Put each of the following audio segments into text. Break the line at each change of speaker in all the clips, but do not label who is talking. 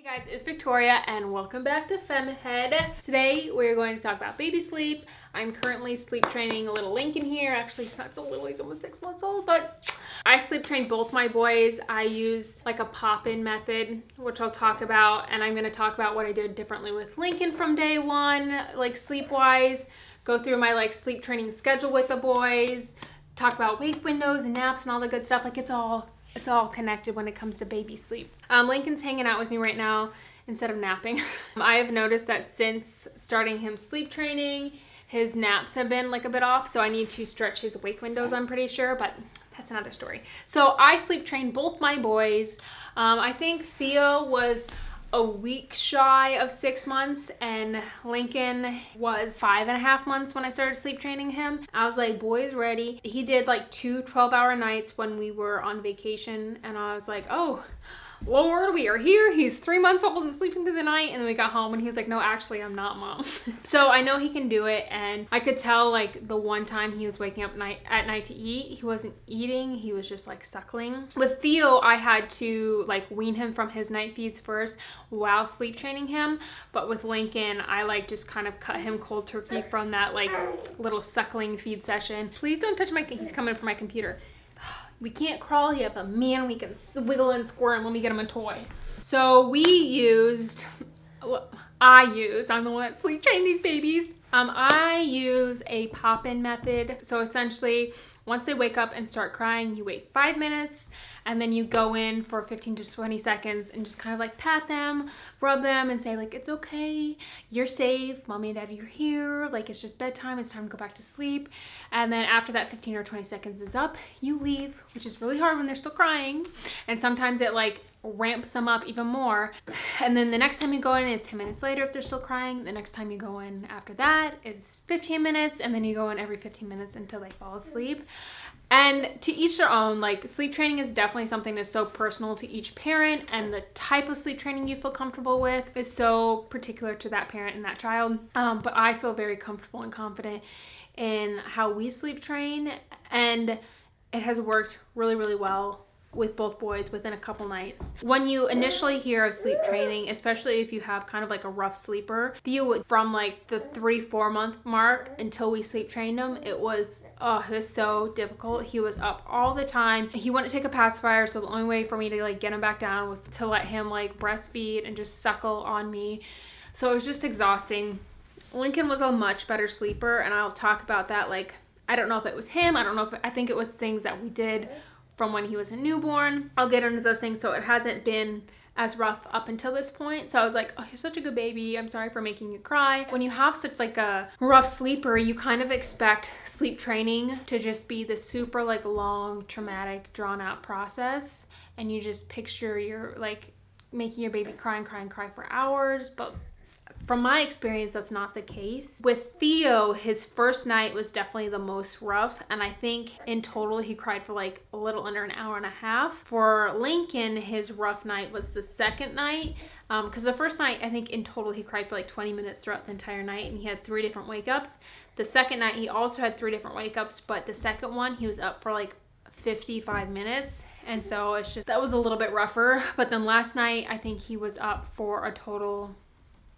Hey guys, it's Victoria and welcome back to FemmeHead. Today we're going to talk about baby sleep. I'm currently sleep training a little Lincoln here. Actually, it's not so little, he's almost 6 months old, but I sleep train both my boys. I use like a pop-in method, which I'll talk about, and I'm going to talk about what I did differently with Lincoln from day one, like sleep-wise, go through my like sleep training schedule with the boys, talk about wake windows and naps and all the good stuff. Like it's all connected when it comes to baby sleep. Lincoln's hanging out with me right now instead of napping. I have noticed that since starting him sleep training, his naps have been like a bit off, so I need to stretch his wake windows, I'm pretty sure, but that's another story. So I sleep train both my boys. I think Theo was a week shy of 6 months and Lincoln was 5.5 months when I started sleep training him. I was like, boy's ready. He did like 2 12-hour nights when we were on vacation, and I was like, oh Lord, we are here. He's 3 months old and sleeping through the night. And then we got home and he was like, no, actually I'm not, Mom. So I know he can do it. And I could tell like the one time he was waking up at night to eat, he wasn't eating. He was just like suckling. With Theo, I had to like wean him from his night feeds first while sleep training him. But with Lincoln, I like just kind of cut him cold turkey from that like little suckling feed session. Please don't touch he's coming for my computer. We can't crawl yet, but man, we can wiggle and squirm when we get him a toy. So I'm the one that sleep trained these babies. I use a pop-in method. So essentially, once they wake up and start crying, you wait 5 minutes and then you go in for 15 to 20 seconds and just kind of like pat them, rub them and say like, it's okay, you're safe, Mommy and Daddy are here, like it's just bedtime, it's time to go back to sleep. And then after that 15 or 20 seconds is up, you leave, which is really hard when they're still crying. And sometimes it like ramps them up even more. And then the next time you go in is 10 minutes later if they're still crying. The next time you go in after that is 15 minutes, and then you go in every 15 minutes until they fall asleep. And to each their own. Like sleep training is definitely something that's so personal to each parent, and the type of sleep training you feel comfortable with is so particular to that parent and that child. But I feel very comfortable and confident in how we sleep train, and it has worked really, really well with both boys within a couple nights. When you initially hear of sleep training, especially if you have kind of like a rough sleeper, from like the 3-4 month mark until we sleep trained him, it was so difficult. He was up all the time. He wouldn't take a pacifier, so the only way for me to like get him back down was to let him like breastfeed and just suckle on me. So it was just exhausting. Lincoln was a much better sleeper, and I'll talk about that. Like, I don't know if it was him. I think it was things that we did from when he was a newborn. I'll get into those things. So it hasn't been as rough up until this point. So I was like, oh, you're such a good baby. I'm sorry for making you cry. When you have such like a rough sleeper, you kind of expect sleep training to just be this super like long, traumatic, drawn out process. And you just picture you're like making your baby cry and cry and cry for hours. But from my experience, that's not the case. With Theo, his first night was definitely the most rough, and I think in total he cried for like a little under an hour and a half. For Lincoln, his rough night was the second night, because the first night, I think in total he cried for like 20 minutes throughout the entire night, and he had 3 different wake-ups. The second night, he also had 3 different wake-ups, but the second one, he was up for like 55 minutes. And so it's just, that was a little bit rougher. But then last night, I think he was up for a total,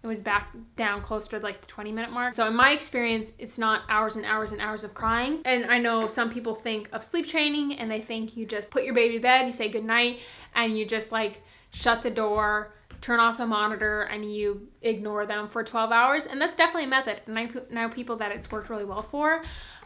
it was back down closer to like the 20-minute mark. So in my experience, it's not hours and hours and hours of crying. And I know some people think of sleep training and they think you just put your baby to bed, you say goodnight, and you just like shut the door, turn off the monitor, and you ignore them for 12 hours. And that's definitely a method. And I know people that it's worked really well for.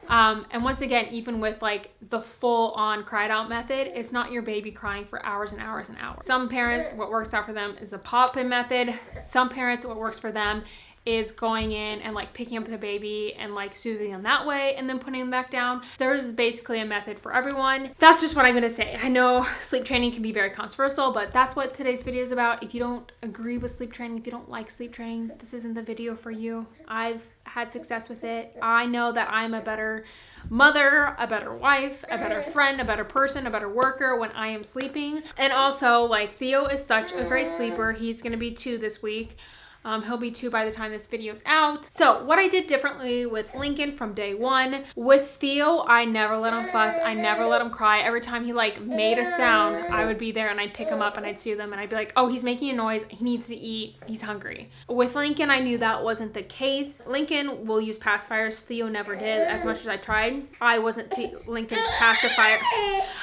And once again, even with like the full-on cried out method, it's not your baby crying for hours and hours and hours. Some parents, what works out for them is a pop-in method. Some parents, what works for them is going in and like picking up the baby and like soothing them that way and then putting them back down. There's basically a method for everyone. That's just what I'm gonna say. I know sleep training can be very controversial, but that's what today's video is about. If you don't agree with sleep training, if you don't like sleep training, this isn't the video for you. I've had success with it. I know that I'm a better mother, a better wife, a better friend, a better person, a better worker when I am sleeping. And also, like, Theo is such a great sleeper. He's gonna be 2 this week. He'll be 2 by the time this video's out. So what I did differently with Lincoln from day 1, with Theo, I never let him fuss. I never let him cry. Every time he like made a sound, I would be there and I'd pick him up and I'd soothe him and I'd be like, oh, he's making a noise. He needs to eat. He's hungry. With Lincoln, I knew that wasn't the case. Lincoln will use pacifiers. Theo never did, as much as I tried. I wasn't Lincoln's pacifier.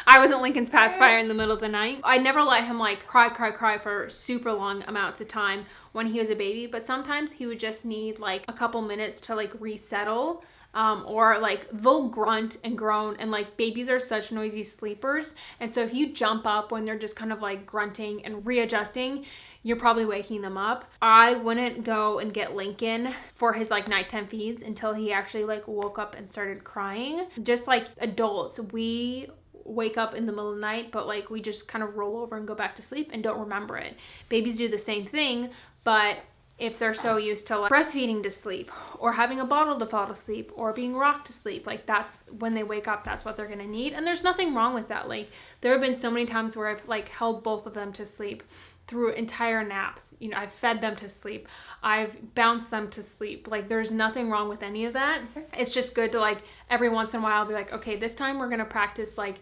I wasn't Lincoln's pacifier in the middle of the night. I never let him like cry for super long amounts of time when he was a baby, but sometimes he would just need like a couple minutes to like resettle. Or like they'll grunt and groan, and like babies are such noisy sleepers, and so if you jump up when they're just kind of like grunting and readjusting, you're probably waking them up. I wouldn't go and get Lincoln for his like nighttime feeds until he actually like woke up and started crying. Just like adults, we wake up in the middle of the night, but like we just kind of roll over and go back to sleep and don't remember it. Babies do the same thing, but if they're so used to like breastfeeding to sleep or having a bottle to fall to sleep or being rocked to sleep, like that's when they wake up, that's what they're gonna need. And there's nothing wrong with that. Like there have been so many times where I've like held both of them to sleep through entire naps. You know, I've fed them to sleep. I've bounced them to sleep. Like there's nothing wrong with any of that. It's just good to like every once in a while be like, okay, this time we're gonna practice like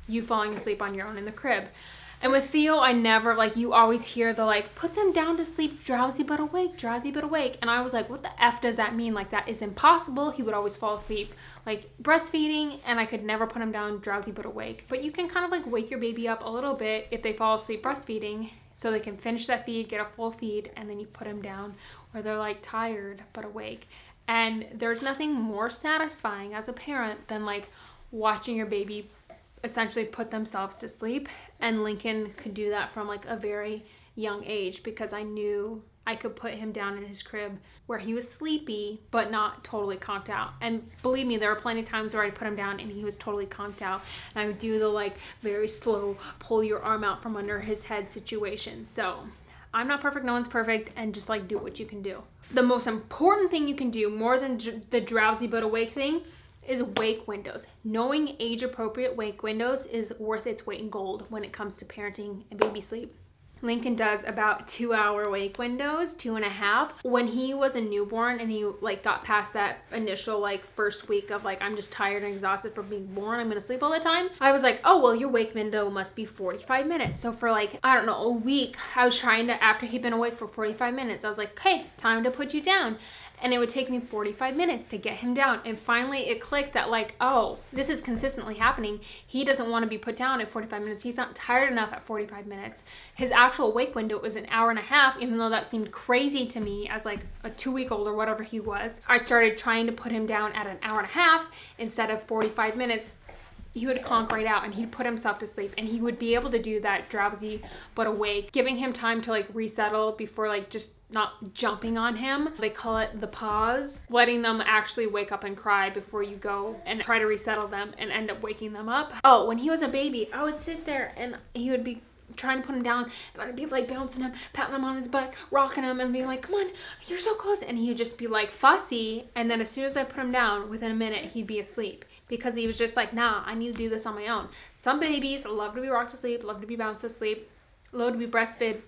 you falling asleep on your own in the crib. And with Theo, I never, like, you always hear the, like, put them down to sleep, drowsy but awake, drowsy but awake. And I was like, what the F does that mean? Like, that is impossible. He would always fall asleep, like, breastfeeding, and I could never put him down drowsy but awake. But you can kind of, like, wake your baby up a little bit if they fall asleep breastfeeding so they can finish that feed, get a full feed, and then you put them down where they're, like, tired but awake. And there's nothing more satisfying as a parent than, like, watching your baby essentially put themselves to sleep. And Lincoln could do that from like a very young age because I knew I could put him down in his crib where he was sleepy but not totally conked out. And believe me, there were plenty of times where I'd put him down and he was totally conked out, and I would do the like very slow pull your arm out from under his head situation. So I'm not perfect, no one's perfect, and just like do what you can do. The most important thing you can do, more than the drowsy but awake thing, is wake windows. Knowing age appropriate wake windows is worth its weight in gold when it comes to parenting and baby sleep. Lincoln does about 2-hour wake windows, 2.5. When he was a newborn and he like got past that initial like first week of like, I'm just tired and exhausted from being born, I'm gonna sleep all the time, I was like, oh, well, your wake window must be 45 minutes. So for like, I don't know, a week, I was trying to, after he'd been awake for 45 minutes, I was like, okay, time to put you down. And it would take me 45 minutes to get him down. And finally it clicked that like, oh, this is consistently happening. He doesn't want to be put down at 45 minutes. He's not tired enough at 45 minutes. His actual wake window was an hour and a half, even though that seemed crazy to me as like a 2-week-old or whatever he was. I started trying to put him down at an hour and a half instead of 45 minutes. He would conk right out and he'd put himself to sleep, and he would be able to do that drowsy but awake, giving him time to like resettle before like just not jumping on him. They call it the pause, letting them actually wake up and cry before you go and try to resettle them and end up waking them up. Oh, when he was a baby, I would sit there and he would be trying to put him down, and I'd be like bouncing him, patting him on his butt, rocking him, and being like, come on, you're so close. And he would just be like fussy, and then as soon as I put him down, within a minute he'd be asleep, because he was just like, nah, I need to do this on my own. Some babies love to be rocked to sleep, love to be bounced to sleep, love to be breastfed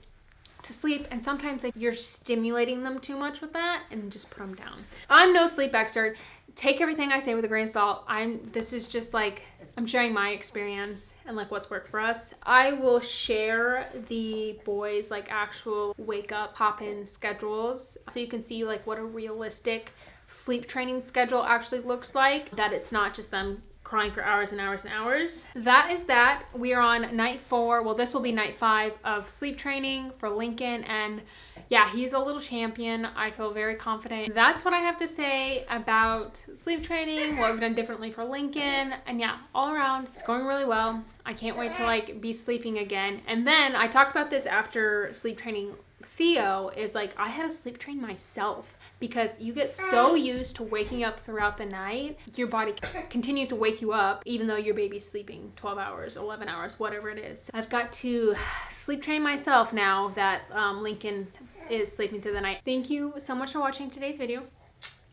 to sleep, and sometimes like you're stimulating them too much with that, and just put them down. I'm no sleep expert. Take everything I say with a grain of salt. This is just like, I'm sharing my experience and like what's worked for us. I will share the boys' like actual wake up pop-in schedules so you can see like what a realistic sleep training schedule actually looks like, that it's not just them crying for hours and hours and hours. That is that. We are on night 4. Well, this will be night 5 of sleep training for Lincoln, and yeah, he's a little champion. I feel very confident. That's what I have to say about sleep training, what we've done differently for Lincoln, and yeah, all around, it's going really well. I can't wait to like be sleeping again. And then I talked about this after sleep training Theo, is like I had to sleep train myself, because you get so used to waking up throughout the night, your body continues to wake you up even though your baby's sleeping 12 hours, 11 hours, whatever it is. I've got to sleep train myself now that Lincoln is sleeping through the night. Thank you so much for watching today's video.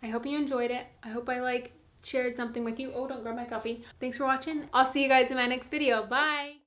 I hope you enjoyed it. I hope I like shared something with you. Oh, don't grab my coffee. Thanks for watching. I'll see you guys in my next video. Bye.